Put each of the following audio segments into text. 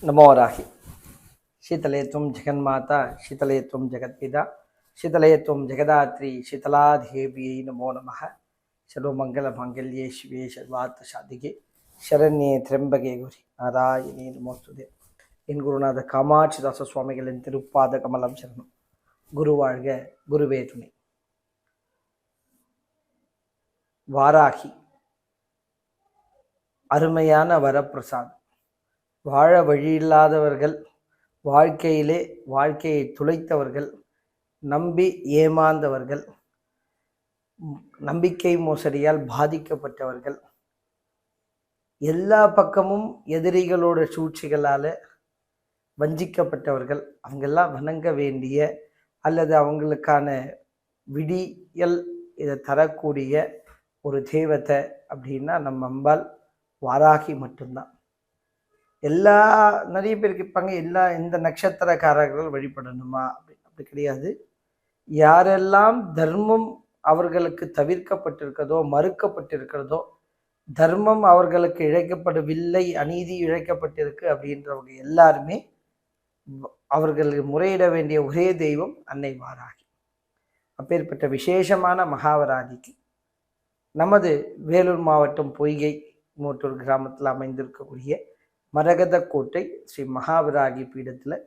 नमो राहि शीतले त्वं जगन्माता शीतले त्वं जगत्पिता शीतले त्वं जगदात्री शीतलादेव्यै नमो नमः सर्वमङ्गलमाङ्गल्ये शिवे सर्वार्थसाधिके शरण्ये त्र्यम्बके गौरी नारायणे नमोस्तुते என் குருநாத காமாட்சிதாச சுவாமிகளின் திருப்பாத கமலம் சரணம். குரு வாழ்க, குருவே துணை. வாராகி அருமையான வரப்பிரசாதம். வாழ வழியில்லாதவர்கள், வாழ்க்கையை துளைத்தவர்கள், நம்பி ஏமாந்தவர்கள், நம்பிக்கை மோசடியால் பாதிக்கப்பட்டவர்கள், எல்லா பக்கமும் எதிரிகளோட சூழ்ச்சிகளால் வஞ்சிக்கப்பட்டவர்கள், அவங்கெல்லாம் வணங்க வேண்டிய அல்லது அவங்களுக்கான விடியல் இதை தரக்கூடிய ஒரு தெய்வத்தை அப்படின்னா நம்ம அம்பாள் வாராகி மட்டும்தான். நிறைய பேர் கேட்பாங்க, இந்த நட்சத்திரக்காரர்கள் வழிபடணுமா? அப்படி கிடையாது. யாரெல்லாம் தர்மம் அவர்களுக்கு தவிர்க்கப்பட்டிருக்கிறதோ, மறுக்கப்பட்டிருக்கிறதோ, தர்மம் அவர்களுக்கு இழைக்கப்படவில்லை, அநீதி இழைக்கப்பட்டிருக்கு அப்படின்றவங்க எல்லாருமே அவர்களுக்கு முறையிட வேண்டிய ஒரே தெய்வம் அன்னை வாராகி. அப்பேற்பட்ட விசேஷமான மகாவராகிக்கு நமது வேலூர் மாவட்டம் பொய்கை மூட்டூர் கிராமத்தில் அமைந்திருக்கக்கூடிய மரகத கோட்டை ஸ்ரீ மகாவராகி பீடத்தில்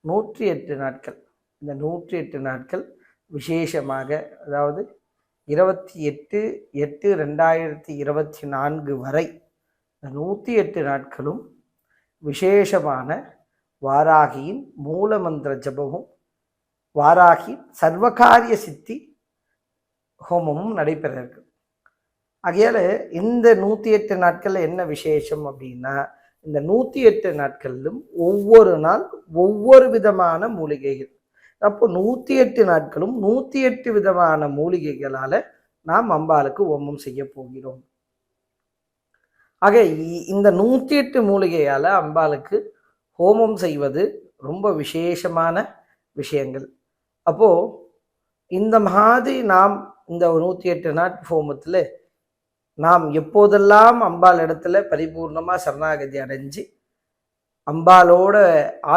108 நாட்கள், இந்த 108 நாட்கள் விசேஷமாக, அதாவது 28/8/2024 வரை இந்த 108 நாட்களும் விசேஷமான வாராகியின் மூலமந்திர ஜபமும் வாராகி சர்வகாரிய சித்தி ஹோமமும் நடைபெற இருக்கு. ஆகையால் இந்த 108 நாட்களில் என்ன விசேஷம் அப்படின்னா, இந்த 108 நாட்களிலும் ஒவ்வொரு நாள் ஒவ்வொரு விதமான மூலிகைகள். அப்போ 108 நாட்களும் 108 விதமான மூலிகைகளால் நாம் அம்பாளுக்கு ஹோமம் செய்ய போகிறோம். ஆக இந்த 108 மூலிகையால் அம்பாளுக்கு ஹோமம் செய்வது ரொம்ப விசேஷமான விஷயங்கள். அப்போது இந்த மாதிரி நாம் இந்த 108 நாட் ஹோமத்தில் நாம் எப்போதெல்லாம் அம்பாள் இடத்துல பரிபூர்ணமாக சரணாகதி அடைஞ்சு அம்பாலோட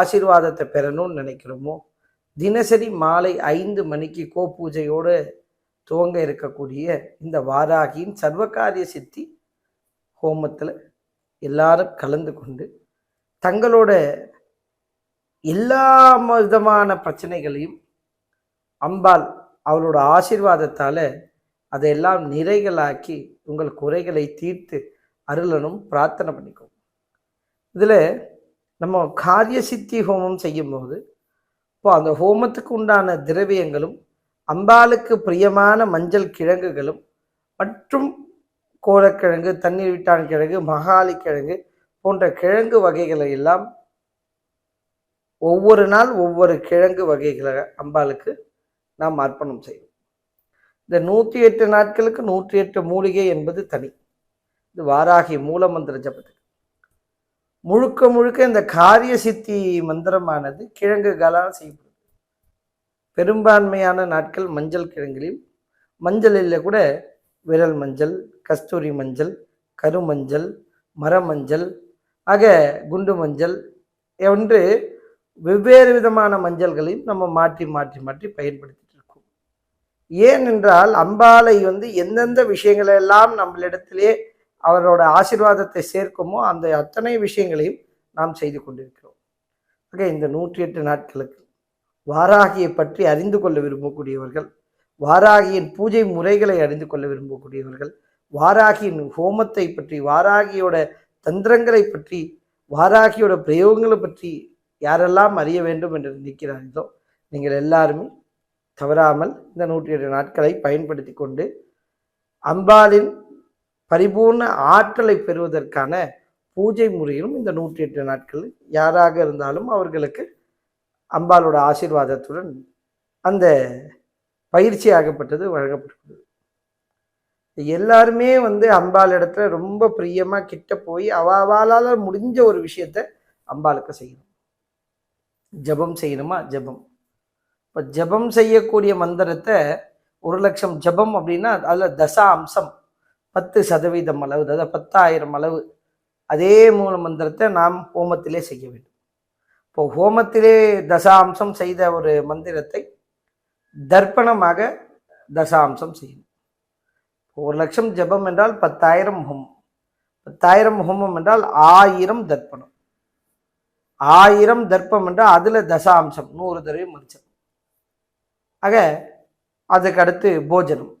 ஆசீர்வாதத்தை பெறணும்னு நினைக்கிறோமோ, தினசரி மாலை 5 மணிக்கு கோபூஜையோடு துவங்க இருக்கக்கூடிய இந்த வாராகியின் சர்வகாரிய சித்தி ஹோமத்தில் எல்லாரும் கலந்து கொண்டு தங்களோட எல்லா விதமான பிரச்சனைகளையும் அம்பாள் அவளோட ஆசீர்வாதத்தால் அதையெல்லாம் நிறைகளாக்கி உங்கள் குறைகளை தீர்த்து அருளனும் பிரார்த்தனை பண்ணிக்கும். இதில் நம்ம காரிய சித்தி ஹோமம் செய்யும்போது இப்போ அந்த ஹோமத்துக்கு உண்டான திரவியங்களும் அம்பாளுக்கு பிரியமான மஞ்சள் கிழங்குகளும் மற்றும் கோலக்கிழங்கு, தண்ணீர் விட்டான் கிழங்கு, மகாலி கிழங்கு போன்ற கிழங்கு வகைகளை எல்லாம் ஒவ்வொரு நாள் ஒவ்வொரு கிழங்கு வகைகளை அம்பாளுக்கு நாம் அர்ப்பணம் செய்வோம். இந்த 108 நாட்களுக்கு 108 மூலிகை என்பது தனி. இது வாராகி மூலமந்திர ஜபத்துக்கு முழுக்க இந்த காரிய சித்தி மந்திரமானது கிழங்குகளால் செய்யப்படுது. பெரும்பான்மையான நாட்கள் மஞ்சள் கிழங்கிலும், மஞ்சளில் கூட விரல் மஞ்சள், கஸ்தூரி மஞ்சள், கருமஞ்சள், மரமஞ்சள், ஆக குண்டு மஞ்சள் என்று வெவ்வேறு விதமான மஞ்சள்களையும் நம்ம மாற்றி பயன்படுத்திட்டு இருக்கோம். ஏனென்றால் அம்பாளை எந்தெந்த விஷயங்களெல்லாம் நம்மளிடத்திலே அவரோட ஆசீர்வாதத்தை சேர்க்குமோ அந்த அத்தனை விஷயங்களையும் நாம் செய்து கொண்டிருக்கிறோம். ஆக இந்த 108 நாட்களுக்கு வாராகியை பற்றி அறிந்து கொள்ள விரும்பக்கூடியவர்கள், வாராகியின் பூஜை முறைகளை அறிந்து கொள்ள விரும்பக்கூடியவர்கள், வாராகியின் ஹோமத்தை பற்றி, வாராகியோட தந்திரங்களை பற்றி, வாராகியோட பிரயோகங்களை பற்றி யாரெல்லாம் அறிய வேண்டும் என்று நினைக்கிறார்களோ நீங்கள் எல்லாருமே தவறாமல் இந்த 108 நாட்களை பயன்படுத்தி கொண்டு அம்பாளின் பரிபூர்ண ஆற்றலை பெறுவதற்கான பூஜை முறையிலும் இந்த 108 நாட்கள் யாராக இருந்தாலும் அவர்களுக்கு அம்பாளோட ஆசீர்வாதத்துடன் அந்த பயிற்சி ஆகப்பட்டது வழங்கப்பட்டது. எல்லாருமே அம்பாள் இடத்துல ரொம்ப பிரியமாக கிட்ட போய் அவளால் முடிஞ்ச ஒரு விஷயத்த அம்பாளுக்கு செய்யணும். ஜபம் செய்யணுமா? ஜபம். இப்போ ஜபம் செய்யக்கூடிய மந்திரத்தை 1,00,000 ஜபம் அப்படின்னா அதில் 10% 10% அளவு, அதாவது 10,000 அளவு அதே மூல மந்திரத்தை நாம் ஹோமத்திலே செய்ய வேண்டும். இப்போ ஹோமத்திலே தசாம்சம் செய்த ஒரு மந்திரத்தை தர்ப்பணமாக தசாம்சம் செய்யணும். 1,00,000 ஜபம் என்றால் 10,000 ஹோமம். 10,000 ஹோமம் என்றால் 1000 தர்ப்பணம். 1000 தர்ப்பம் என்றால் அதுல தசாம்சம் 100 தடவை மரிச்சனம். ஆக அதுக்கு அடுத்து போஜனம்.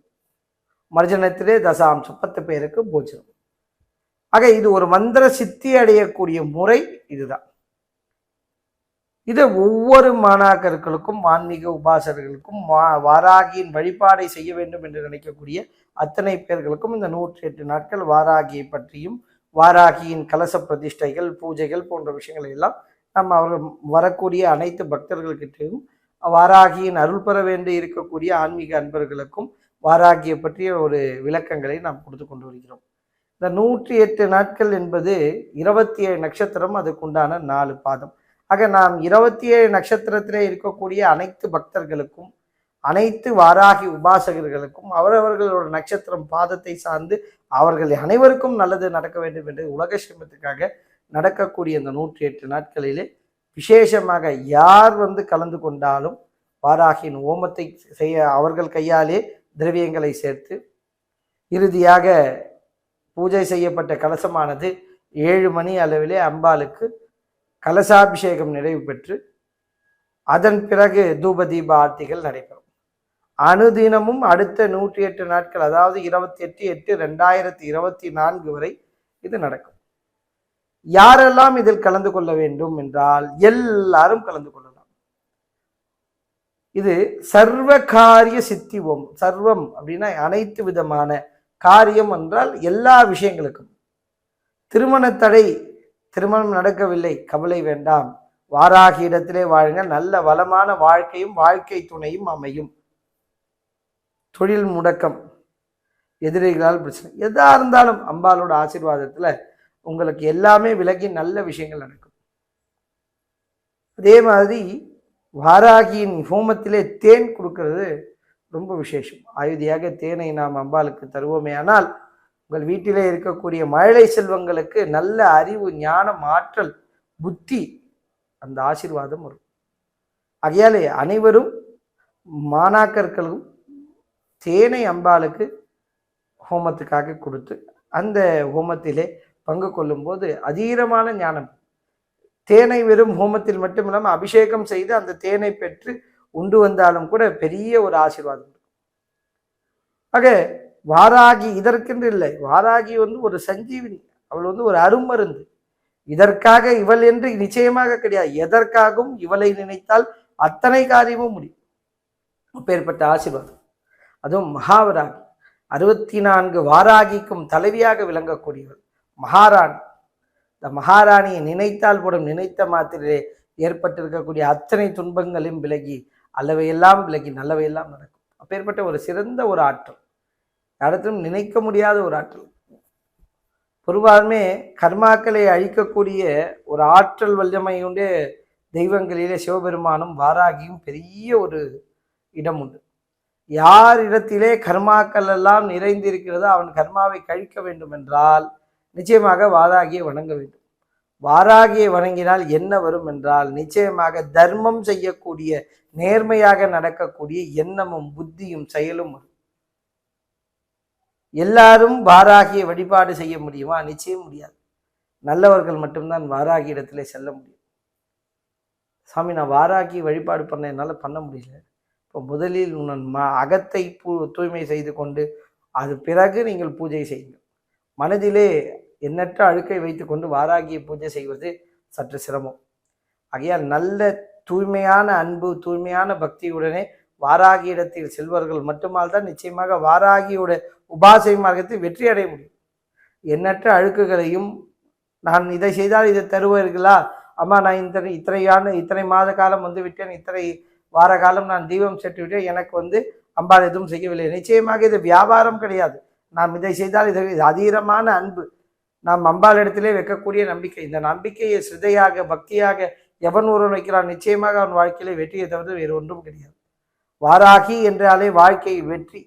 மர்ஜனத்திலே தசாம்சம் 10 பேருக்கு போஜனம். ஆக இது ஒரு மந்திர சித்தி அடையக்கூடிய முறை இதுதான். இதை ஒவ்வொரு மாணாக்கர்களுக்கும் ஆன்மீக உபாசகர்களுக்கும் வாராகியின் வழிபாடை செய்ய வேண்டும் என்று நினைக்கக்கூடிய அத்தனை பேர்களுக்கும் இந்த 108 நாட்கள் வாராகியை பற்றியும் வாராகியின் கலச பிரதிஷ்டைகள் பூஜைகள் போன்ற விஷயங்களை எல்லாம் நம்ம அவர்கள் வரக்கூடிய அனைத்து பக்தர்கள்கிட்டையும் வாராகியின் அருள் பெற வேண்டி இருக்கக்கூடிய ஆன்மீக அன்பர்களுக்கும் வாராகியை பற்றிய ஒரு விளக்கங்களை நாம் கொடுத்து கொண்டு வருகிறோம். இந்த 108 நாட்கள் என்பது 27 நட்சத்திரம், அதுக்குண்டான 4 பாதம். ஆக நாம் 27 நட்சத்திரத்திலே இருக்கக்கூடிய அனைத்து பக்தர்களுக்கும் அனைத்து வாராகி உபாசகர்களுக்கும் அவரவர்களோட நட்சத்திரம் பாதத்தை சார்ந்து அவர்கள் அனைவருக்கும் நல்லது நடக்க வேண்டும் என்று உலக சிரமத்துக்காக நடக்கக்கூடிய இந்த 108 நாட்களிலே விசேஷமாக யார் கலந்து கொண்டாலும் வாராகியின் ஹோமத்தை செய்ய அவர்கள் கையாலே திரவியங்களை சேர்த்து இறுதியாக பூஜை செய்யப்பட்ட கலசமானது 7 மணி அளவிலே அம்பாளுக்கு கலசாபிஷேகம் நிறைவு பெற்று அதன் பிறகு தூப தீப ஆர்த்திகள் நடைபெறும். அனுதினமும் அடுத்த 108 நாட்கள், அதாவது 28/8/2024 வரை இது நடக்கும். யாரெல்லாம் இதில் கலந்து கொள்ள வேண்டும் என்றால் எல்லாரும் கலந்து கொள்ளலாம். இது சர்வ காரிய சித்தி ஓம். சர்வம் அப்படின்னா அனைத்து விதமான காரியம் என்றால் எல்லா விஷயங்களுக்கும். திருமண தடை, திருமணம் நடக்கவில்லை, கவலை வேண்டாம், வாராகி இடத்திலே வாழுங்க, நல்ல வளமான வாழ்க்கையும் வாழ்க்கை துணையும் அமையும். தொழில் முடக்கம், எதிரிகளால் பிரச்சனை, எதா இருந்தாலும் அம்பாலோட ஆசீர்வாதத்துல உங்களுக்கு எல்லாமே விலகி நல்ல விஷயங்கள் நடக்கும். அதே மாதிரி வாராகியின் ஹோமத்திலே தேன் கொடுக்கிறது ரொம்ப விசேஷம். ஆயுதியாக தேனை நாம் அம்பாளுக்கு தருவோமே ஆனால் உங்கள் வீட்டிலே இருக்கக்கூடிய மழலை செல்வங்களுக்கு நல்ல அறிவு, ஞானம், ஆற்றல், புத்தி, அந்த ஆசீர்வாதம் வரும். ஆகையாலே அனைவரும் மாணாக்கர்களும் தேனை அம்பாளுக்கு ஹோமத்துக்காக கொடுத்து அந்த ஹோமத்திலே பங்கு கொள்ளும் போது அதீரமான ஞானம். தேனை வெறும் ஹோமத்தில் மட்டும் இல்லாமல் அபிஷேகம் செய்து அந்த தேனை பெற்று உண்டு வந்தாலும் கூட பெரிய ஒரு ஆசீர்வாதம். ஆக வாராகி இதற்கென்று இல்லை, வாராகி ஒரு சஞ்சீவினி, அவள் ஒரு அருமருந்து. இதற்காக இவள் என்று நிச்சயமாக கிடையாது. எதற்காகவும் இவளை நினைத்தால் அத்தனை காரியமும் முடியும். அப்பேற்பட்ட ஆசீர்வாதம். அதுவும் மகாவராகி 64 வாராகிக்கும் தலைவியாக விளங்கக்கூடியவள் மகாராணி. இந்த மகாராணியை நினைத்தால் போடும், நினைத்த மாத்திரே ஏற்பட்டிருக்கக்கூடிய அத்தனை துன்பங்களையும் விலகி அல்லவையெல்லாம் விலகி நல்லவையெல்லாம் நடக்கும். அப்பேற்பட்ட ஒரு சிறந்த ஒரு ஆற்றல், யாரிடத்திலும் நினைக்க முடியாத ஒரு ஆற்றல். பொதுவாகவே கர்மாக்களை அழிக்கக்கூடிய ஒரு ஆற்றல் வல்லமையுடைய தெய்வங்களிலே சிவபெருமானும் வாராகியும் பெரிய ஒரு இடம் உண்டு. யார் இடத்திலே கர்மாக்கள் எல்லாம் நிறைந்திருக்கிறதோ அவன் கர்மாவை கழிக்க வேண்டும் என்றால் நிச்சயமாக வாராகியை வணங்க வேண்டும். வாராகியை வணங்கினால் என்ன வரும் என்றால் நிச்சயமாக தர்மம் செய்யக்கூடிய, நேர்மையாக நடக்கக்கூடிய எண்ணமும் புத்தியும் செயலும் வரும். எல்லாரும் வாராகியை வழிபாடு செய்ய முடியுமா? நிச்சயம் முடியாது. நல்லவர்கள் மட்டும்தான் வாராகி இடத்துல செல்ல முடியும். சாமி, நான் வாராகி வழிபாடு பண்ண என்னால் பண்ண முடியல. இப்போ முதலில் அகத்தை தூய்மை செய்து கொண்டு அது பிறகு நீங்கள் பூஜை செய்யுங்கள். மனதிலே எண்ணற்ற அழுக்கை வைத்து கொண்டு வாராகியை பூஜை செய்வது சற்று சிரமம். ஆகையால் நல்ல தூய்மையான அன்பு, தூய்மையான பக்தியுடனே வாராகி இடத்தில் செல்வர்கள் மட்டுமால் தான் நிச்சயமாக வாராகியோட உபாசை மார்க்கத்தில் வெற்றி அடைய முடியும். எண்ணற்ற அழுக்குகளையும், நான் இதை செய்தால் இதை தருவீர்களா அம்மா, நான் இத்தனை மாத காலம் விட்டேன், இத்தனை வார காலம் நான் தீபம் செட்டு விட்டேன், எனக்கு அம்பாள் எதுவும் செய்யவில்லை. நிச்சயமாக இது வியாபாரம் கிடையாது. நாம் இதை செய்தால் இது அதீரமான அன்பு, நாம் அம்பாள் இடத்திலே வைக்கக்கூடிய நம்பிக்கை. இந்த நம்பிக்கையை சிதையாக பக்தியாக எவன் ஒருவன் வைக்கிறான் நிச்சயமாக அவன் வாழ்க்கையிலே வெற்றியை தவிர வேறு ஒன்றும் கிடையாது. வாராகி என்றாலே வாழ்க்கையில் வெற்றி.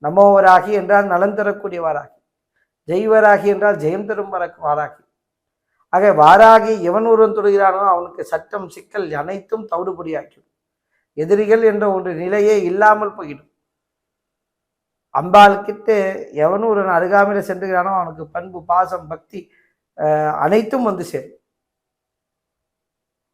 நமோவராகி என்றால் நலன் தரக்கூடிய வாராகி. ஜெய் வராகி என்றால் ஜெயம் தரும் வாராகி. ஆக வாராகி எவன் ஒருவன் தொடுகிறானோ அவனுக்கு சட்டம் சிக்கல் அனைத்தும் தவிடுபடியாக்கும். எதிரிகள் என்ற ஒரு நிலையே இல்லாமல் போயிடும். அம்பாள் கிட்ட எவன் ஒருவன் அருகாமையில சென்றுகிறானோ அவனுக்கு பண்பு, பாசம், பக்தி அனைத்தும் வந்து சேரும்.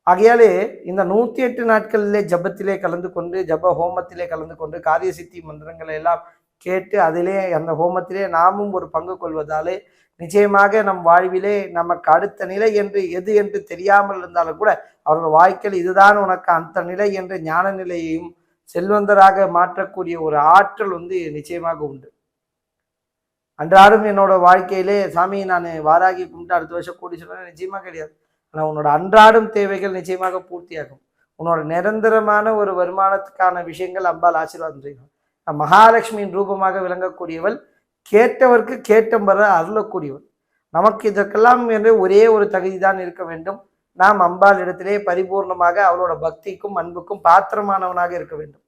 ஆகையாலே இந்த 108 நாட்களிலே ஜபத்திலே கலந்து கொண்டு, ஜப ஹோமத்திலே கலந்து கொண்டு, காரிய சித்தி மந்திரங்களை எல்லாம் கேட்டு அதிலே அந்த ஹோமத்திலே நாமும் ஒரு பங்கு கொள்வதாலே நிச்சயமாக நம் வாழ்விலே நமக்கு அடுத்த நிலை என்று எது என்று தெரியாமல் இருந்தாலும் கூட அவர்கள் வாழ்க்கையில் இதுதான் உனக்கு அந்த நிலை என்ற ஞான நிலையையும் செல்வந்தராக மாற்றக்கூடிய ஒரு ஆற்றல் நிச்சயமாக உண்டு. அன்றாடும் என்னோட வாழ்க்கையிலே சாமி நான் வாராகி கும்பிட்டு அடுத்த வருஷம் கூடி சொல்ல நிச்சயமாக கிடையாது. ஆனால் உன்னோட அன்றாடும் தேவைகள் நிச்சயமாக பூர்த்தியாகும். உன்னோட நிரந்தரமான ஒரு வருமானத்துக்கான விஷயங்கள் அம்பாள் ஆசீர்வாதம் செய்யும். மகாலட்சுமியின் ரூபமாக விளங்கக்கூடியவள், கேட்டவர்க்கு கேட்டம்பர அருளக்கூடியவள். நமக்கு இதற்கெல்லாம் என்று ஒரே ஒரு தகுதி தான் இருக்க வேண்டும். நாம் அம்பாள் இடத்திலே பரிபூர்ணமாக அவளோட பக்திக்கும் அன்புக்கும் பாத்திரமானவனாக இருக்க வேண்டும்.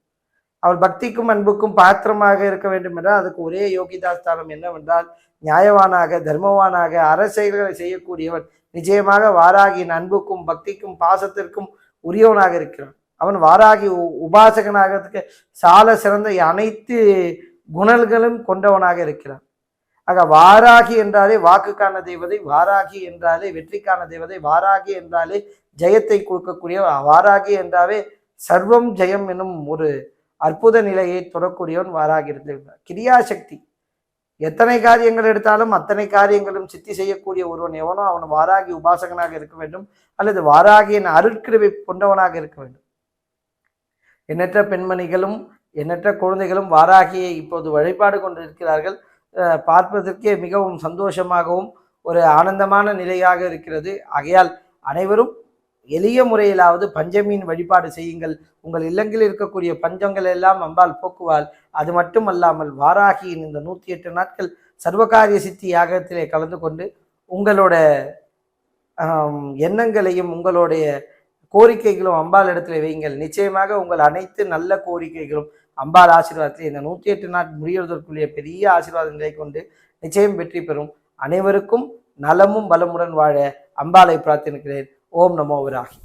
அவள் பக்திக்கும் அன்புக்கும் பாத்திரமாக இருக்க வேண்டும் என்றால் அதுக்கு ஒரே யோகிதாஸ்தானம் என்னவென்றால் நியாயவானாக, தர்மவானாக, அரசியல்களை செய்யக்கூடியவன் நிச்சயமாக வாராகியின் அன்புக்கும் பக்திக்கும் பாசத்திற்கும் உரியவனாக இருக்கிறான். அவன் வாராகி உபாசகனாகிறதுக்கு சால சிறந்த அனைத்து குணங்களும் கொண்டவனாக இருக்கிறான். ஆக வாராகி என்றாலே வாக்குக்கான தேவதை, வாராகி என்றாலே வெற்றிக்கான தேவதை, வாராகி என்றாலே ஜெயத்தை கொடுக்கக்கூடிய, வாராகி என்றாலே சர்வம் ஜெயம் என்னும் ஒரு அற்புத நிலையை தொடக்கூடியவன் வாராகி இருந்திருக்கிறார். கிரியாசக்தி, எத்தனை காரியங்கள் எடுத்தாலும் அத்தனை காரியங்களும் சித்தி செய்யக்கூடிய ஒருவன் எவனோ அவன் வாராகி உபாசகனாக இருக்க வேண்டும், அல்லது வாராகியின் அருட்கிருவை கொண்டவனாக இருக்க வேண்டும். எண்ணற்ற பெண்மணிகளும் எண்ணற்ற குழந்தைகளும் வாராகியை இப்போது வழிபாடு கொண்டிருக்கிறார்கள். பார்ப்பதற்கே மிகவும் சந்தோஷமாகவும் ஒரு ஆனந்தமான நிலையாக இருக்கிறது. ஆகையால் அனைவரும் எளிய முறையிலாவது பஞ்சமியின் வழிபாடு செய்யுங்கள். உங்கள் இல்லங்களில் இருக்கக்கூடிய பஞ்சங்கள் எல்லாம் அம்பாள் போக்குவாள். அது மட்டுமல்லாமல் வாராகியின் இந்த 108 நாட்கள் சர்வகாரிய சித்தி யாகத்திலே கலந்து கொண்டு உங்களோட எண்ணங்களையும் உங்களுடைய கோரிக்கைகளும் அம்பாள் இடத்துல வையுங்கள். நிச்சயமாக உங்கள் அனைத்து நல்ல கோரிக்கைகளும் அம்பாள் ஆசீர்வாதத்தில் இந்த 108 நாள் முடிவதற்குரிய பெரிய ஆசீர்வாதங்களை கொண்டு நிச்சயம் வெற்றி பெறும். அனைவருக்கும் நலமும் பலமுடன் வாழ அம்பாளை பிரார்த்திக்கிறேன். ஓம் நமோ வராகி.